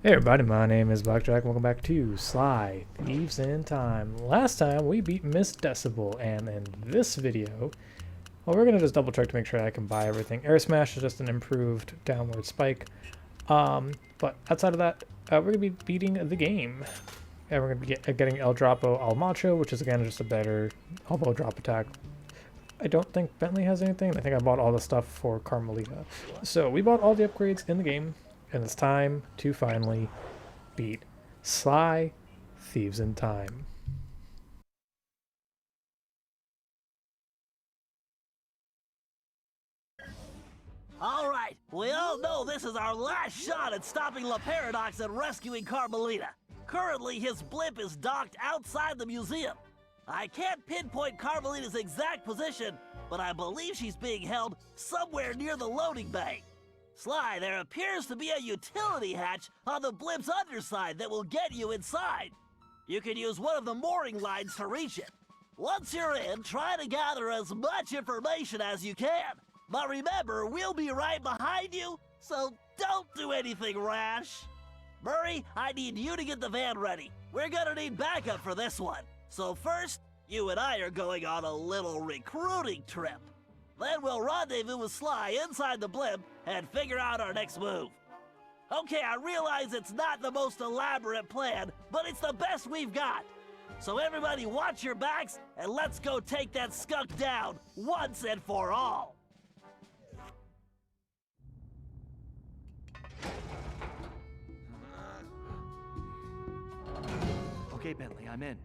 Hey everybody, my name is BlakJak. Welcome back to Sly Thieves in Time. Last time we beat Ms.Decibel, and in this video, well, we're gonna just double check to make sure I can buy everything. Air Smash is just an improved downward spike. But outside of that, we're gonna be beating the game. And we're gonna be getting El Dropo Al Macho, which is again just a better elbow drop attack. I don't think Bentley has anything. I think I bought all the stuff for Carmelita. So we bought all the upgrades in the game. And it's time to finally beat Sly Thieves in Time. All right, we all know this is our last shot at stopping La Paradox and rescuing Carmelita. Currently, his blimp is docked outside the museum. I can't pinpoint Carmelita's exact position, but I believe she's being held somewhere near the loading bay. Sly, there appears to be a utility hatch on the blimp's underside that will get you inside. You can use one of the mooring lines to reach it. Once you're in, try to gather as much information as you can. But remember, we'll be right behind you, so don't do anything rash. Murray, I need you to get the van ready. We're gonna need backup for this one. So first, you and I are going on a little recruiting trip. Then we'll rendezvous with Sly inside the blimp and figure out our next move. Okay, I realize it's not the most elaborate plan, but it's the best we've got. So everybody watch your backs, and let's go take that skunk down once and for all. Okay, Bentley, I'm in.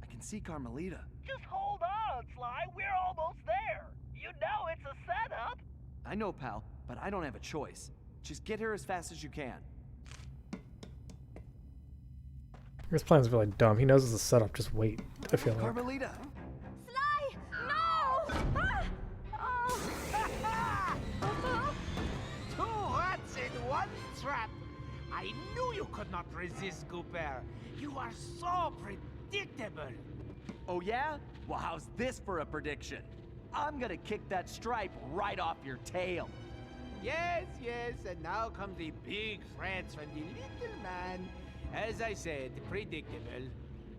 I can see Carmelita. Just hold on, Sly. We're almost there. You know it's a setup. I know, pal, but I don't have a choice. Just get here as fast as you can. His plan's really dumb. He knows it's a setup. Just wait. I feel like. Carmelita! Sly! No! Ah! Oh. Two rats in one trap. I knew you could not resist, Cooper. You are so predictable. Oh yeah? Well, how's this for a prediction? I'm gonna kick that stripe right off your tail. Yes, and now comes the big threats from the little man. As I said, predictable.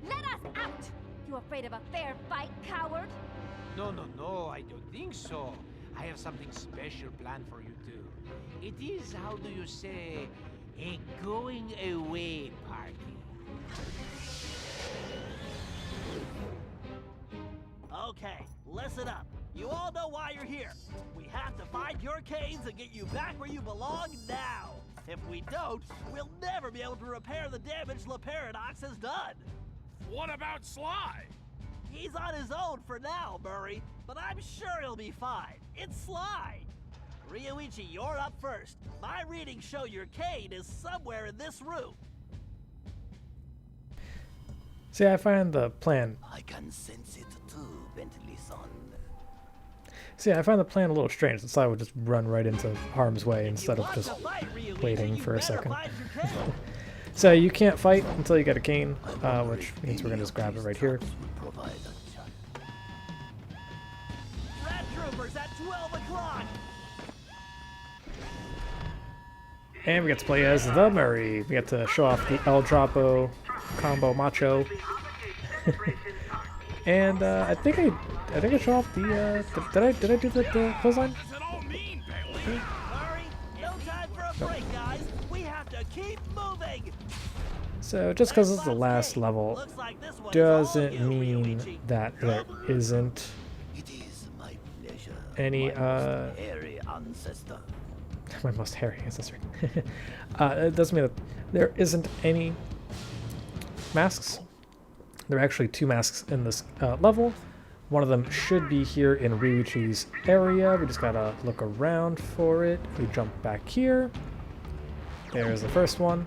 Let us out! You afraid of a fair fight, coward? No, I don't think so. I have something special planned for you two. It is, how do you say, a going away party. Okay, listen up. You all know why you're here. We have to find your canes and get you back where you belong now. If we don't, we'll never be able to repair the damage La Paradox has done. What about Sly? He's on his own for now, Murray, but I'm sure he'll be fine. It's Sly. Ryuichi, you're up first. My readings show your cane is somewhere in this room. See, I find the plan. I can sense it too, Bentley-son. See, I find the plan a little strange. The Sly would just run right into harm's way instead of just waiting for a second. So you can't fight until you get a cane, which means we're gonna just grab it right here. Red Troopers at 12 o'clock. And we get to play as the Murray. We get to show off the El Dropo combo macho. And I think I show off the did I do the clothesline? What does it all mean, Bentley? Murray, no time for a break, guys. We have to keep moving. So just because it's the last level Looks like this one is doesn't all you, mean Ryuichi. that there isn't It is my pleasure. any Hairy ancestor. my most hairy ancestor. It doesn't mean that there isn't any masks. There are actually two masks in this level. One of them should be here in Ryuichi's area. We just gotta look around for it. If we jump back here, there's the first one.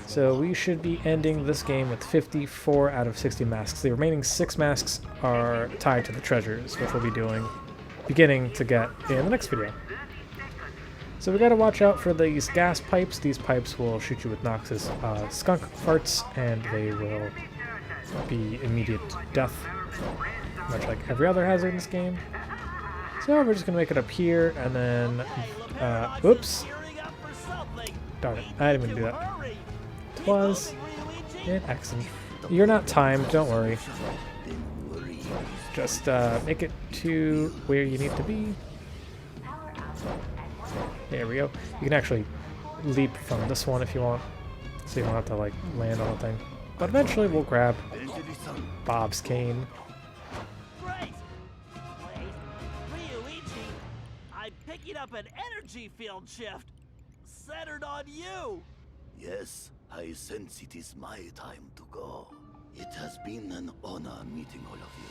So we should be ending this game with 54 out of 60 masks. The remaining 6 masks are tied to the treasures, which we'll be beginning to get in the next video. So we gotta watch out for these gas pipes. These pipes will shoot you with Nox's skunk farts, and they will be immediate death, much like every other hazard in this game. So we're just gonna make it up here, and then, oops. Darn it, I didn't mean to do that. 'Twas an accident. You're not timed, don't worry. Just make it to where you need to be. There we go. You can actually leap from this one if you want, so you don't have to like land on the thing. But eventually we'll grab Bob's cane. Great! Wait, Ryuichi, I'm picking up an energy field shift centered on you. Yes, I sense it is my time to go. It has been an honor meeting all of you.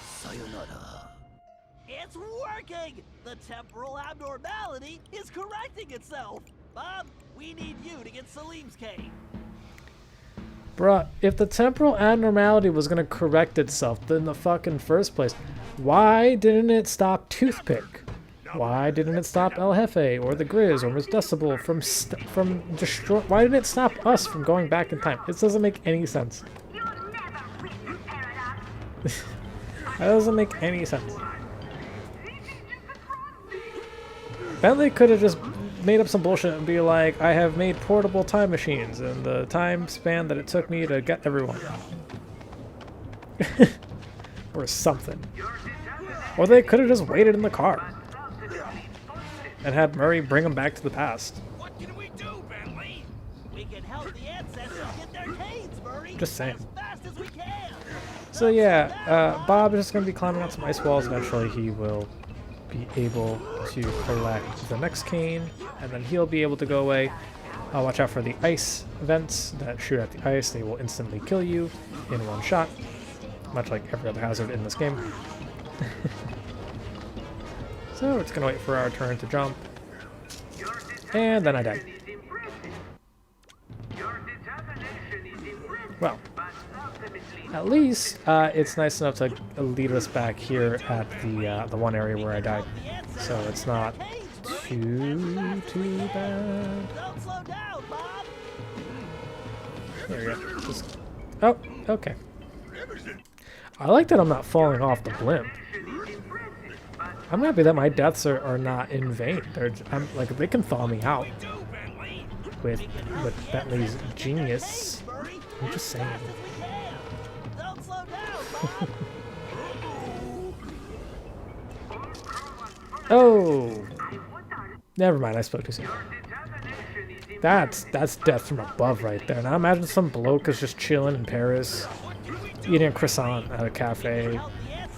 Sayonara. It's working! The temporal abnormality is correcting itself. Bob, we need you to get Salim's cane. Bruh, if the temporal abnormality was gonna correct itself in the fucking first place, why didn't it stop Toothpick? Why didn't it stop El Jefe or the Grizz or Ms.Decibel from destroy? Why didn't it stop us from going back in time? It doesn't make any sense. That doesn't make any sense. Bentley could have just made up some bullshit and be like, I have made portable time machines in the time span that it took me to get everyone. Or something. Or they could have just waited in the car and had Murray bring them back to the past. What can we do, Bentley? We can help the ancestors get their canes, Murray. Just saying. As fast as we can. So yeah, Bob is just going to be climbing out some ice walls. Eventually he will be able to collect the next cane, and then he'll be able to go away. Watch out for the ice vents that shoot at the ice. They will instantly kill you in one shot, much like every other hazard in this game. So we're just going to wait for our turn to jump. And then I died. Well, at least it's nice enough to lead us back here at the one area where I died, so it's not too bad. Don't slow down, Bob. There we go. Just, oh, okay. I like that I'm not falling off the blimp. I'm happy that my deaths are not in vain. I'm like, they can thaw me out with Bentley's genius. I'm just saying. Don't slow down, Bob. Oh, never mind. I spoke too soon. That's death from above right there. Now imagine some bloke is just chilling in Paris, eating a croissant at a cafe,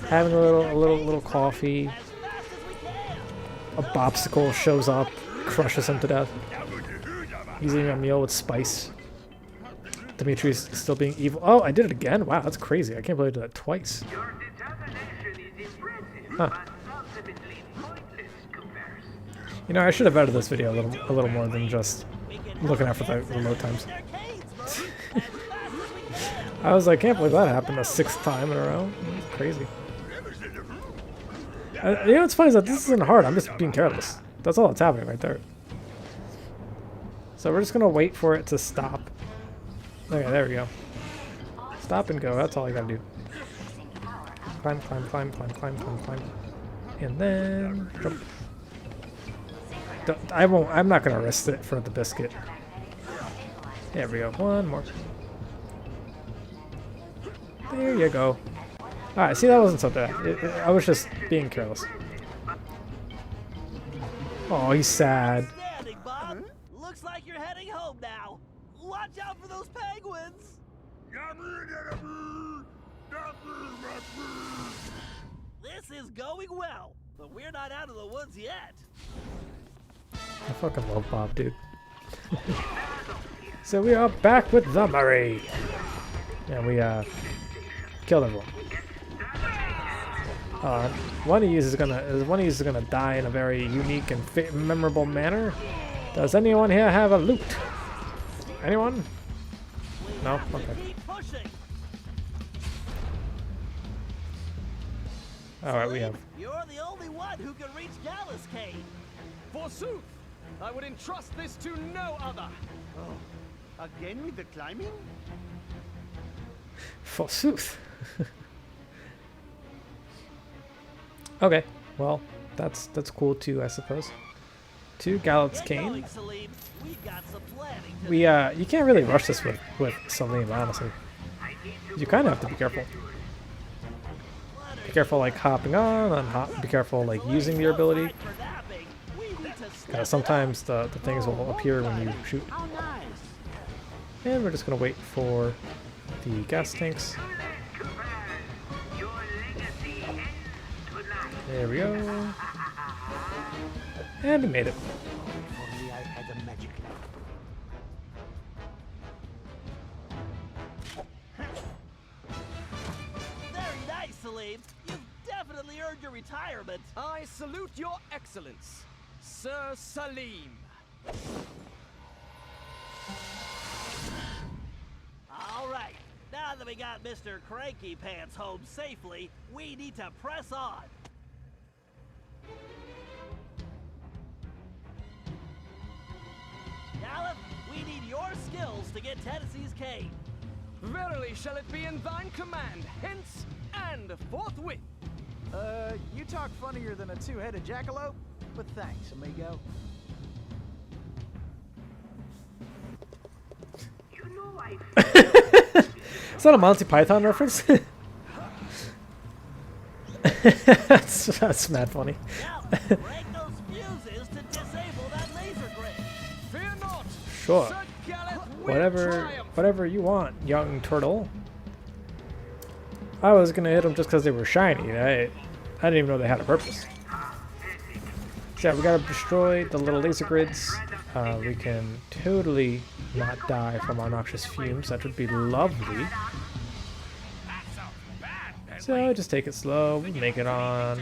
having a little coffee. A popsicle shows up, crushes him to death. He's eating a meal with spice. Dimitri's still being evil. Oh, I did it again? Wow, that's crazy. I can't believe I did that twice. Huh. You know, I should have edited this video a little more than just looking out for the reload times. I was like, can't believe that happened a sixth time in a row. It's crazy. You know what's funny is that this isn't hard. I'm just being careless. That's all that's happening right there. So we're just gonna wait for it to stop. Okay, there we go. Stop and go. That's all I gotta do. Climb, climb, climb, climb, climb, climb, climb, and then jump. I'm not gonna risk it for the biscuit. There we go. One more. There you go. Alright, see, that wasn't so bad. I was just being careless. Oh, he's sad. Standing, Bob. Looks like you're heading home now. Watch out for those penguins. This is going well, but we're not out of the woods yet. I fucking love Bob, dude. So we are back with the Murray. And we killed everyone. One of you is gonna die in a very unique and memorable manner. Does anyone here have a loot? Anyone? No? Okay. Keep pushing. Alright, we have. You're the only one who can reach Gallus Cave. Forsooth, I would entrust this to no other. Oh, again with the climbing? Forsooth. Okay, well, that's cool too, I suppose. to Gallops Get Cane. going, Salim. We've got some planning to We you can't really rush this with Salim, honestly. You kind of have to be careful. Be careful, like hopping on, and be careful, like using your ability. for napping. We need to step Because sometimes the things will appear when you shoot. How nice. And we're just gonna wait for the gas tanks. There we go. And we made it. Only I had a magic lamp. Very nice, Salim. You've definitely earned your retirement. I salute your excellence, Sir Salim. All right. Now that we got Mr. Cranky Pants home safely, we need to press on. Gallup, we need your skills to get Tennessee's cane. Verily shall it be in thine command, hence and forthwith. You talk funnier than a two-headed jackalope, but thanks, amigo. Is that a Monty Python reference? that's mad funny. Now, break those fuses to disable that laser grid. Fear not. Sure. Sir Gallet will triumph. Whatever you want, young turtle. I was gonna hit them just because they were shiny. I didn't even know they had a purpose. So yeah, we gotta destroy the little laser grids. We can totally not die from our noxious fumes. That would be lovely. So just take it slow, make it on.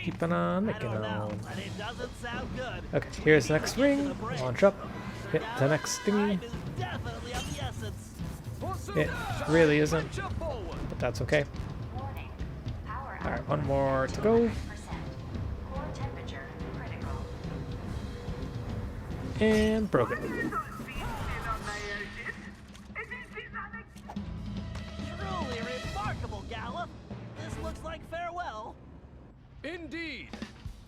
Keep it on, make it on. But it doesn't sound good. Okay, here's the next ring. Launch up. Hit the next thingy. Time is definitely of the essence. It really isn't, but that's okay. Warning. Power Alright, one more to go. 100%. Core temperature critical. And broken. Truly remarkable, Gallup. This looks like farewell. Indeed.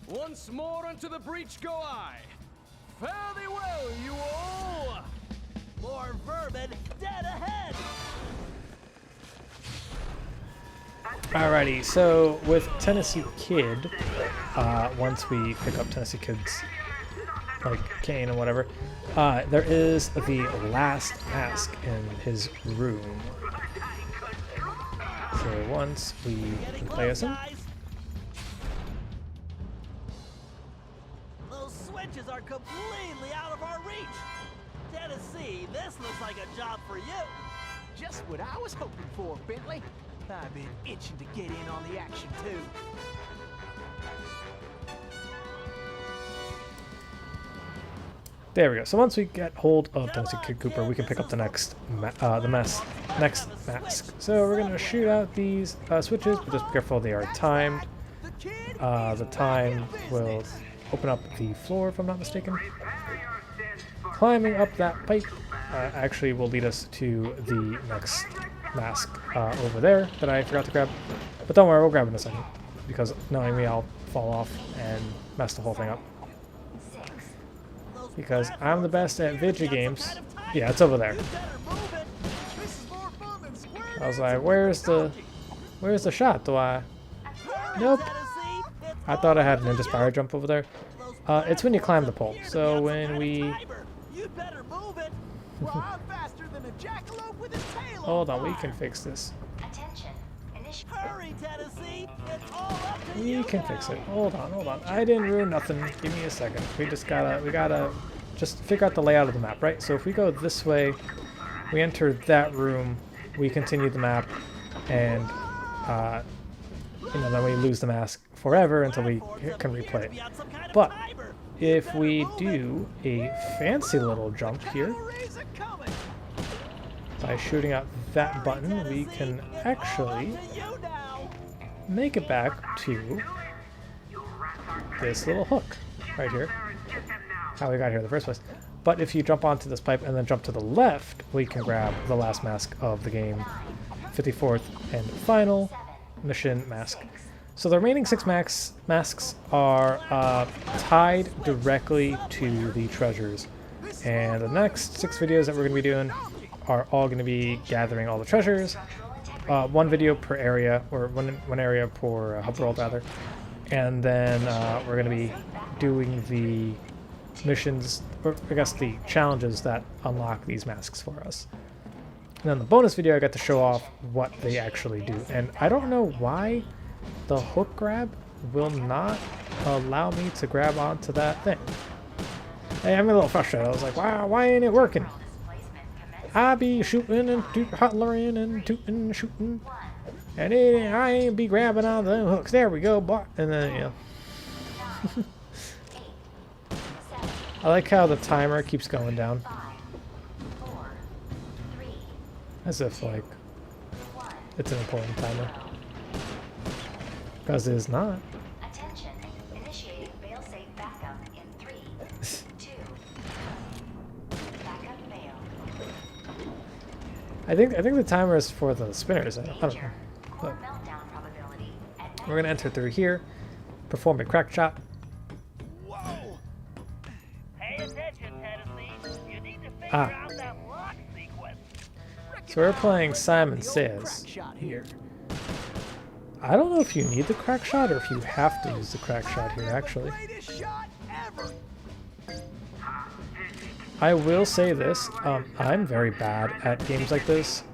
Once more unto the breach go I. Fare thee well, you all. More vermin dead ahead. Alrighty, so with Tennessee Kid, once we pick up Tennessee Kid's like cane and whatever, there is the last mask in his room. So once we Getting play close, as him, guys. Those switches are completely out of our reach. Tennessee, this looks like a job for you. Just what I was hoping for, Bentley. I've been itching to get in on the action, too. there we go. So once we get hold of Tennessee Kid Cooper, we can pick up the next mask. So we're gonna shoot out these switches, but just be careful they are timed. The time will open up the floor, if I'm not mistaken. Climbing up that pipe actually will lead us to the next mask over there that I forgot to grab. But don't worry, we'll grab it in a second, because knowing me, I'll fall off and mess the whole thing up. Because I'm the best at video games. Yeah, it's over there. I was like, where's the shot? Do I? Nope. I thought I had an Inspire jump over there. It's when you climb the pole. So when we... You better move it. Well, I'm faster than a jackalope with his tail Hold on, we fire. can fix this. Attention. Initial. Hurry, Tennessee. It's all up to We you can now. fix it. Hold on. I didn't ruin nothing. Give me a second. We gotta just figure out the layout of the map, right? So if we go this way, we enter that room, we continue the map, and then we lose the mask forever until we can replay it. But if we do a fancy little jump here by shooting out that button, we can actually make it back to this little hook right here. How we got here in the first place. But if you jump onto this pipe and then jump to the left, we can grab the last mask of the game, 54th and final mission mask. So the remaining 6 masks are tied directly to the treasures. And the next 6 videos that we're going to be doing are all going to be gathering all the treasures. 1 video per area, or one area per hub world rather. And then we're going to be doing the missions, or I guess the challenges that unlock these masks for us. And then the bonus video I got to show off what they actually do. And I don't know why the hook grab will not allow me to grab onto that thing. Hey, I'm a little frustrated. I was like, wow, why ain't it working? I be shooting and hollering and tooting and shooting. And I ain't be grabbing on the hooks. There we go, boy. And then, you know. I like how the timer keeps going down. As if, like, it's an important timer. Because it is not. Attention, initiating failsafe backup in 3, 2. Backup failed. I think the timer is for the spinners. I don't know. But we're gonna enter through here, perform a crack shot. Whoa! Pay attention, Tennessee. You need to figure out that lock sequence. So we're playing Simon Says here. I don't know if you need the crack shot or if you have to use the crack shot here, actually. I will say this, I'm very bad at games like this.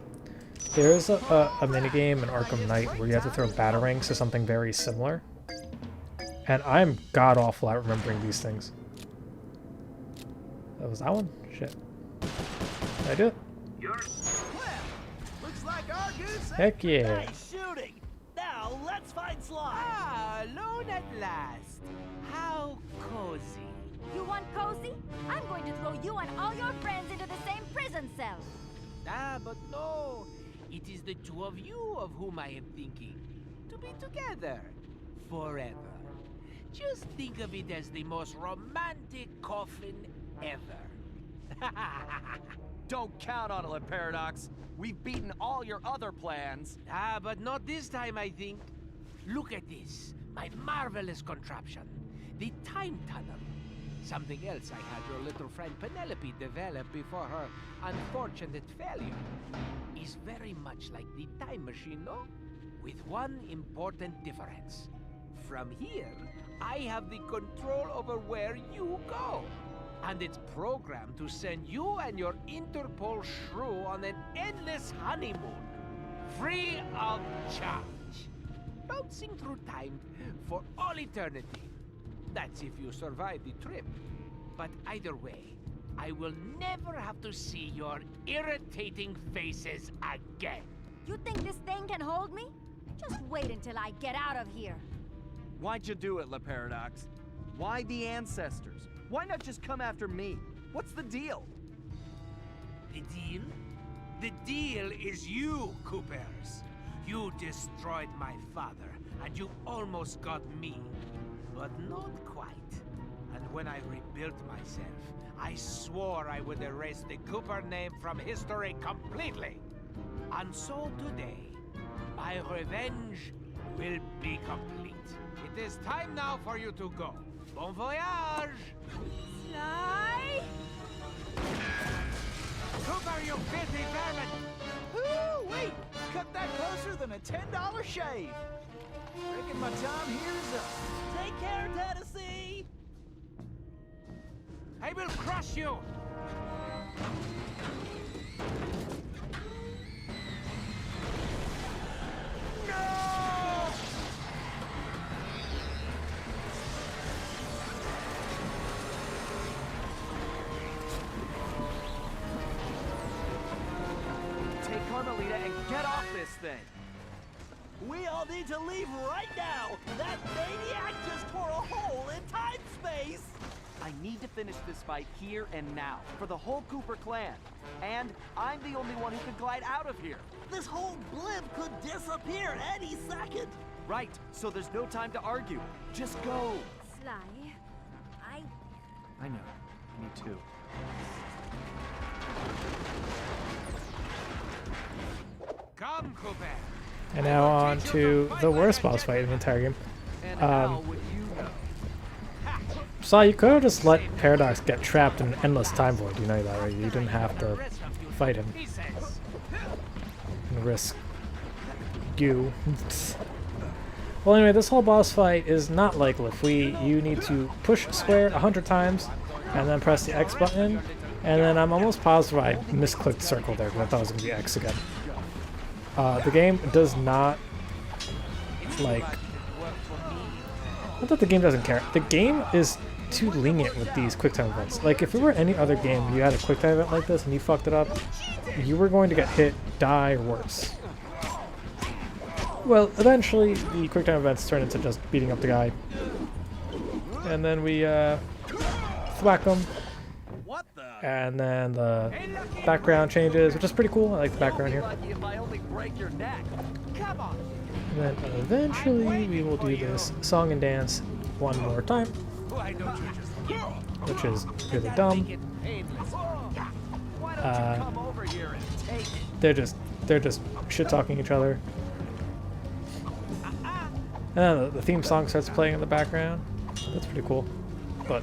There's a minigame in Arkham Knight where you have to throw batarangs to something very similar. And I'm god-awful at remembering these things. That was that one? Shit. Did I do it? Looks like our goose. Heck yeah. Nice shooting. Now let's find Sly. Ah, alone at last. How cozy. You want cozy? I'm going to throw you and all your friends into the same prison cell. Ah, but no. It is the 2 of you of whom I am thinking. To be together. Forever. Just think of it as the most romantic coffin ever. Don't count on it, Paradox. We've beaten all your other plans. Ah, but not this time, I think. Look at this. My marvelous contraption. The time tunnel. Something else I had your little friend Penelope develop before her unfortunate failure. Is very much like the time machine, no? With one important difference. From here, I have the control over where you go. And it's programmed to send you and your Interpol shrew on an endless honeymoon. Free of charge. Bouncing through time for all eternity. That's if you survive the trip. But either way, I will never have to see your irritating faces again. You think this thing can hold me? Just wait until I get out of here. Why'd you do it, Le Paradox? Why the ancestors? Why not just come after me? What's the deal? The deal? The deal is you, Coopers. You destroyed my father, and you almost got me. But not quite. And when I rebuilt myself, I swore I would erase the Cooper name from history completely. And so today, my revenge will be complete. It is time now for you to go. Bon voyage! Sly? Cooper, you filthy vermin! Ooh, wait! Cut that closer than a $10 shave. Reckon my time here is up. Take care, Tennessee. I will crush you! Take Carmelita and get off this thing. We all need to leave right now. That maniac just tore a hole in time-space. I need to finish this fight here and now, for the whole Cooper clan. And I'm the only one who can glide out of here. This whole blimp could disappear any second. Right, so there's no time to argue. Just go. Sly, I know. Me too. Come, Cooper. And now on to the worst boss fight in the entire game. And how would you know? So you could have just let Paradox get trapped in an endless time void. You know that, right? You didn't have to fight him He says, and risk you. Well, anyway, this whole boss fight is not like Lifui. You need to push square 100 times and then press the X button. And then I'm almost positive I misclicked circle there because I thought it was going to be X again. The game does not, like... Not that the game doesn't care. The game is too lenient with these QuickTime events. Like, if it were any other game, you had a QuickTime event like this and you fucked it up, you were going to get hit, die, or worse. Well, eventually, the QuickTime events turn into just beating up the guy. And then we, thwack him. What the? And then the background changes, which is pretty cool. I like the background here. If I only break your neck. come on. And then eventually we will do this song and dance one more time, Why don't you just which is really dumb. make it painless? Why don't Uh, you come over here and take it? They're just shit talking each other. And then the theme song starts playing in the background. That's pretty cool, but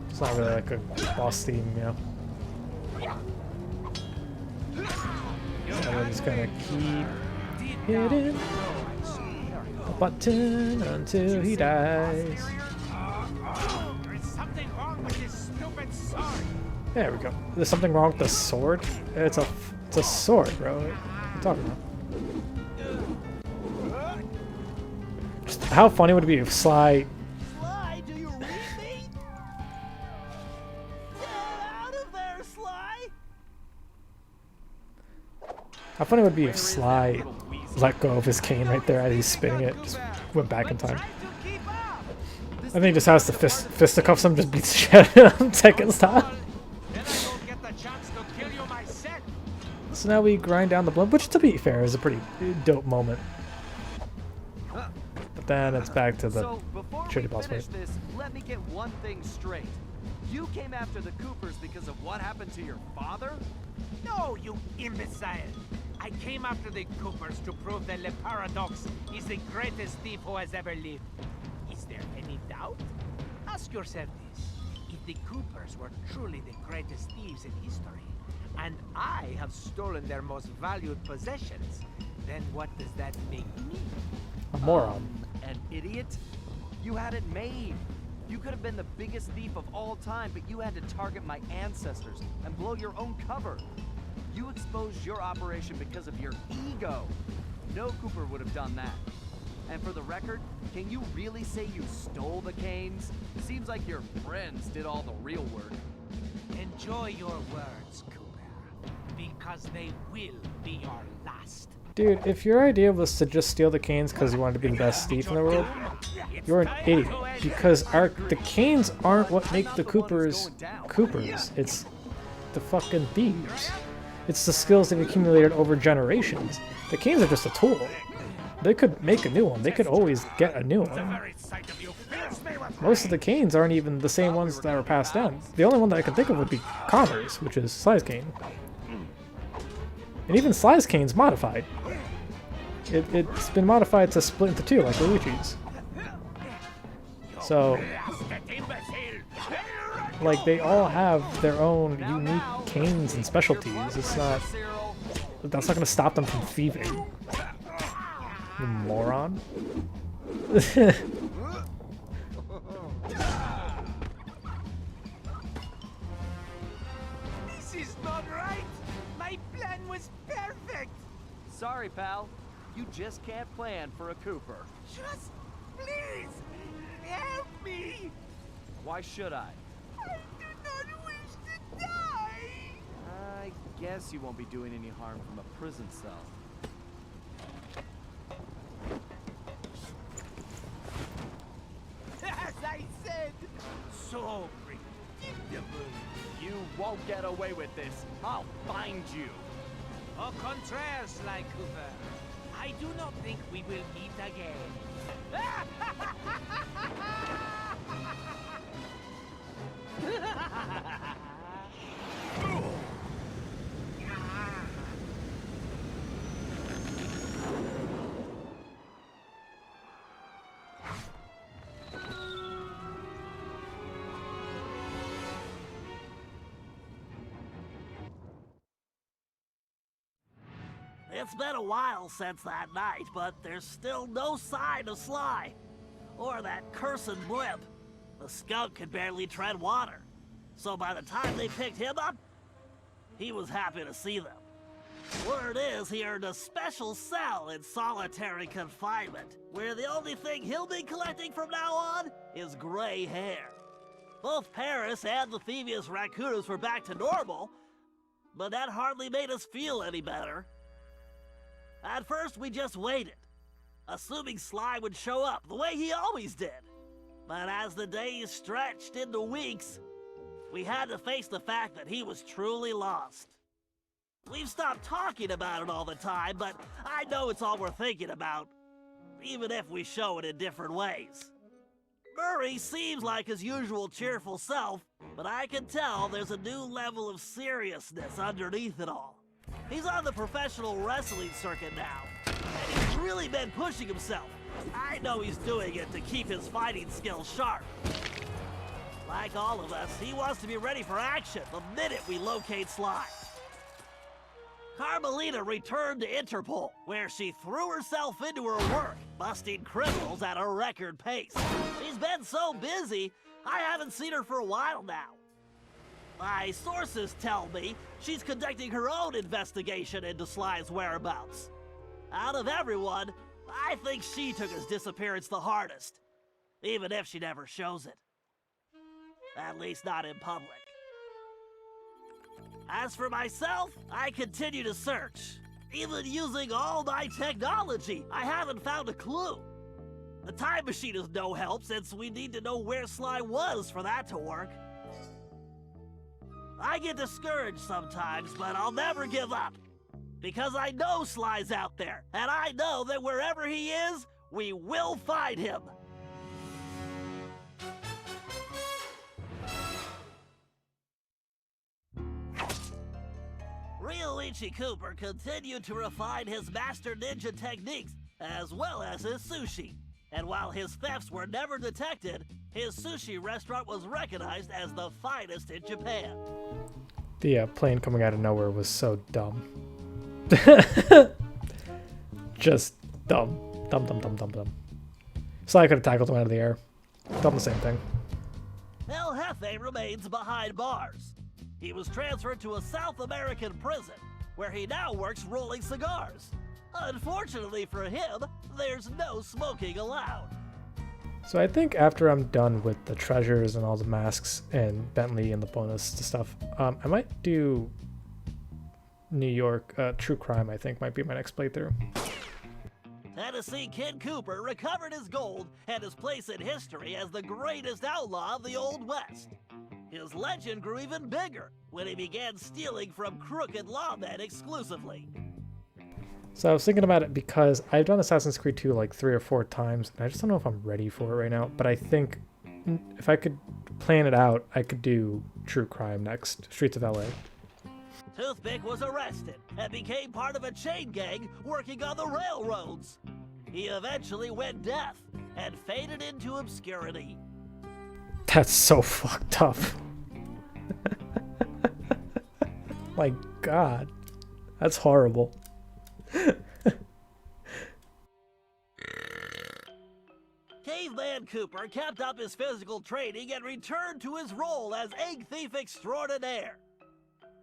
it's not really like a boss theme, you know. So we're just gonna keep hitting the button until he dies. There's something wrong with this stupid sword. There we go. There's something wrong with the sword? It's a sword, bro. What are you talking about? Just how funny would it be if Sly... Sly, do you read me? Get out of there, Sly! How funny would it be if Sly let go of his cane right there as he's spinning it, just went back in time. I think he just has to fisticuffs him, just beats the shit out of him, Tekken style. Then I don't get the chance to kill you myself. So now we grind down the blood, which to be fair is a pretty dope moment. But then it's back to the So, before we shitty boss finish fight. this, let me get one thing straight. You came after the Coopers because of what happened to your father? No, you imbecile. I came after the Coopers to prove that Le Paradox is the greatest thief who has ever lived. Is there any doubt? Ask yourself this. If the Coopers were truly the greatest thieves in history, and I have stolen their most valued possessions, then what does that make me? A moron. An idiot? You had it made. You could have been the biggest thief of all time, but you had to target my ancestors and blow your own cover. You exposed your operation because of your ego. No Cooper would have done that. And for the record, can you really say you stole the canes? Seems like your friends did all the real work. Enjoy your words, Cooper, because they will be your last. Dude, if your idea was to just steal the canes because you wanted to be the best thief in the world, you're an idiot. Because the canes aren't what make the Coopers Coopers. It's the fucking thieves. It's the skills they've accumulated over generations. The canes are just a tool. They could make a new one. They could always get a new one. Most of the canes aren't even the same ones that were passed down. The only one that I can think of would be Connor's, which is Sly's cane. And even Sly's cane's modified. It's been modified to split into two, like Luigi's. So, like, they all have their own unique canes and specialties. It's not... That's not gonna stop them from thieving. You moron. This is not right. My plan was perfect. Sorry, pal. You just can't plan for a Cooper. Just please help me. Why should I? I do not wish to die. I guess you won't be doing any harm from a prison cell. As I said, so predictable. You won't get away with this. I'll find you. Au contraire, Sly Cooper. I do not think we will meet again. It's been a while since that night, but there's still no sign of Sly. Or that cursed blimp. The skunk could barely tread water. So by the time they picked him up, he was happy to see them. Word is he earned a special cell in solitary confinement, where the only thing he'll be collecting from now on is gray hair. Both Paris and the Thieves raccoons were back to normal, but that hardly made us feel any better. At first, we just waited, assuming Sly would show up the way he always did. But as the days stretched into weeks, we had to face the fact that he was truly lost. We've stopped talking about it all the time, but I know it's all we're thinking about, even if we show it in different ways. Murray seems like his usual cheerful self, but I can tell there's a new level of seriousness underneath it all. He's on the professional wrestling circuit now, and he's really been pushing himself. I know he's doing it to keep his fighting skills sharp. Like all of us, he wants to be ready for action the minute we locate Sly. Carmelita returned to Interpol, where she threw herself into her work, busting criminals at a record pace. She's been so busy, I haven't seen her for a while now. My sources tell me she's conducting her own investigation into Sly's whereabouts. Out of everyone, I think she took his disappearance the hardest, even if she never shows it. At least not in public. As for myself, I continue to search. Even using all my technology, I haven't found a clue. The time machine is no help since we need to know where Sly was for that to work. I get discouraged sometimes, but I'll never give up. Because I know Sly's out there, and I know that wherever he is, we will find him. Ryoichi Cooper continued to refine his master ninja techniques as well as his sushi. And while his thefts were never detected, his sushi restaurant was recognized as the finest in Japan. The plane coming out of nowhere was so dumb. Just dumb. Dumb. So I could have tackled him out of the air. Done the same thing. El Jefe remains behind bars. He was transferred to a South American prison, where he now works rolling cigars. Unfortunately for him, there's no smoking allowed. So I think after I'm done with the treasures and all the masks and Bentley and the bonus stuff, I might do New York True Crime. I think might be my next playthrough. Tennessee Kid Cooper recovered his gold and his place in history as the greatest outlaw of the Old West. His legend grew even bigger when he began stealing from crooked lawmen exclusively. So I was thinking about it because I've done Assassin's Creed 2 like 3 or 4 times, and I just don't know if I'm ready for it right now. But I think if I could plan it out, I could do True Crime next, Streets of LA. Toothpick was arrested and became part of a chain gang working on the railroads. He eventually went deaf and faded into obscurity. That's so fucked up. My God, that's horrible. Caveman Cooper kept up his physical training and returned to his role as egg thief extraordinaire.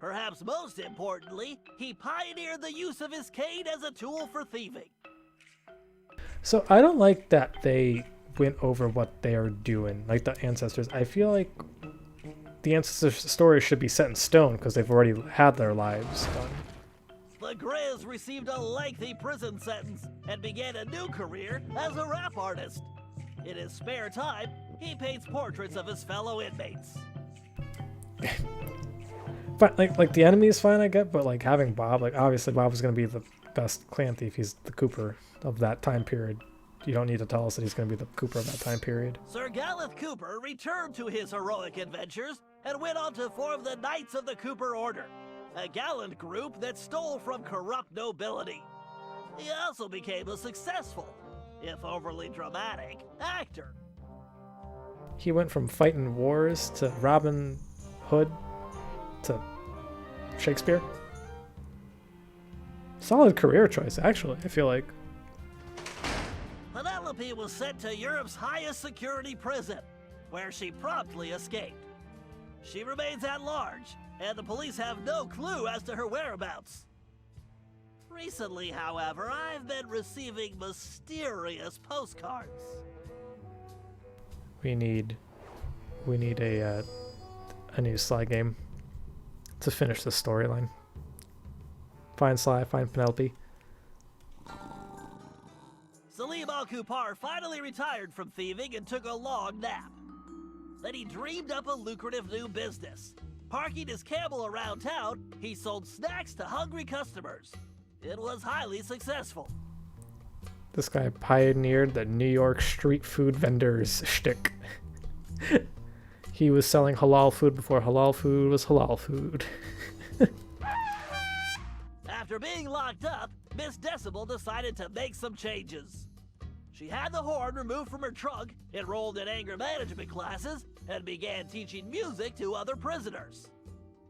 Perhaps most importantly, he pioneered the use of his cane as a tool for thieving. So I don't like that they went over what they are doing, like the ancestors. I feel like the ancestors' story should be set in stone because they've already had their lives done. The Grizz received a lengthy prison sentence and began a new career as a rap artist. In his spare time, he paints portraits of his fellow inmates. But like the enemy is fine, I get, but like having Bob, like obviously Bob is going to be the best clan thief. He's the Cooper of that time period. You don't need to tell us that he's going to be the Cooper of that time period. Sir Galeth Cooper returned to his heroic adventures and went on to form the Knights of the Cooper Order, a gallant group that stole from corrupt nobility. He also became a successful, if overly dramatic, actor. He went from fighting wars to Robin Hood to Shakespeare. Solid career choice, actually, I feel like. Penelope was sent to Europe's highest security prison, where she promptly escaped. She remains at large, and the police have no clue as to her whereabouts. Recently, however, I've been receiving mysterious postcards. We need a new Sly game to finish the storyline. Find Sly, find Penelope. Salim Al-Kupar finally retired from thieving and took a long nap. Then he dreamed up a lucrative new business. Parking his camel around town, he sold snacks to hungry customers. It was highly successful. This guy pioneered the New York street food vendors shtick. He was selling halal food before halal food was halal food. After being locked up, Ms.Decibel decided to make some changes. She had the horn removed from her trunk, enrolled in anger management classes, and began teaching music to other prisoners.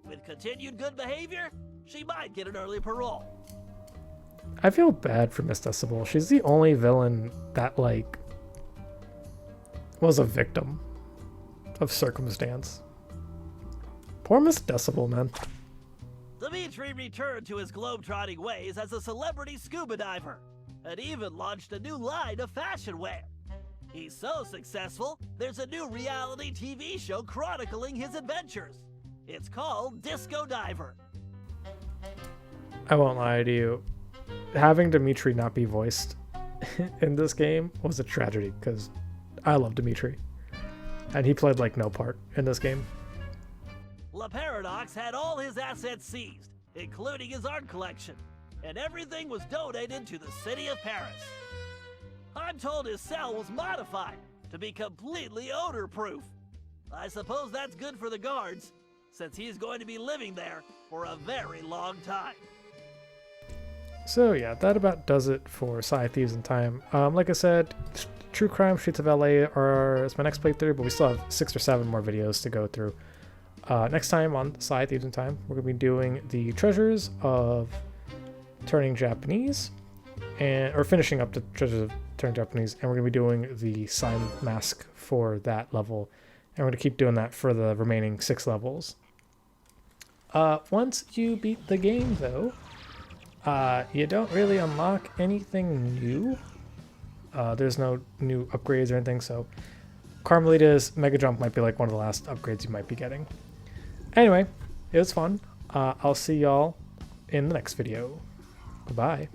With continued good behavior, she might get an early parole. I feel bad for Ms.Decibel. She's the only villain that, like, was a victim of circumstance. Poor Ms.Decibel, man. Dimitri returned to his globetrotting ways as a celebrity scuba diver, and even launched a new line of fashion wear. He's so successful, there's a new reality TV show chronicling his adventures. It's called Disco Diver. I won't lie to you. Having Dimitri not be voiced in this game was a tragedy, because I love Dimitri. And he played like no part in this game. La Paradox had all his assets seized, including his art collection, and everything was donated to the city of Paris. I'm told his cell was modified to be completely odor-proof. I suppose that's good for the guards, since he's going to be living there for a very long time. So yeah, that about does it for Sly, Thieves in Time. Like I said, True Crime Streets of LA is my next playthrough, but we still have 6 or 7 more videos to go through. Next time on Sly, Thieves in Time, we're going to be doing the treasures of turning Japanese, or finishing up the treasures of turning Japanese, and we're going to be doing the sign mask for that level, and we're going to keep doing that for the remaining 6 levels. Once you beat the game, though, you don't really unlock anything new. There's no new upgrades or anything, so Carmelita's Mega Jump might be like one of the last upgrades you might be getting. Anyway, it was fun. I'll see y'all in the next video. Goodbye.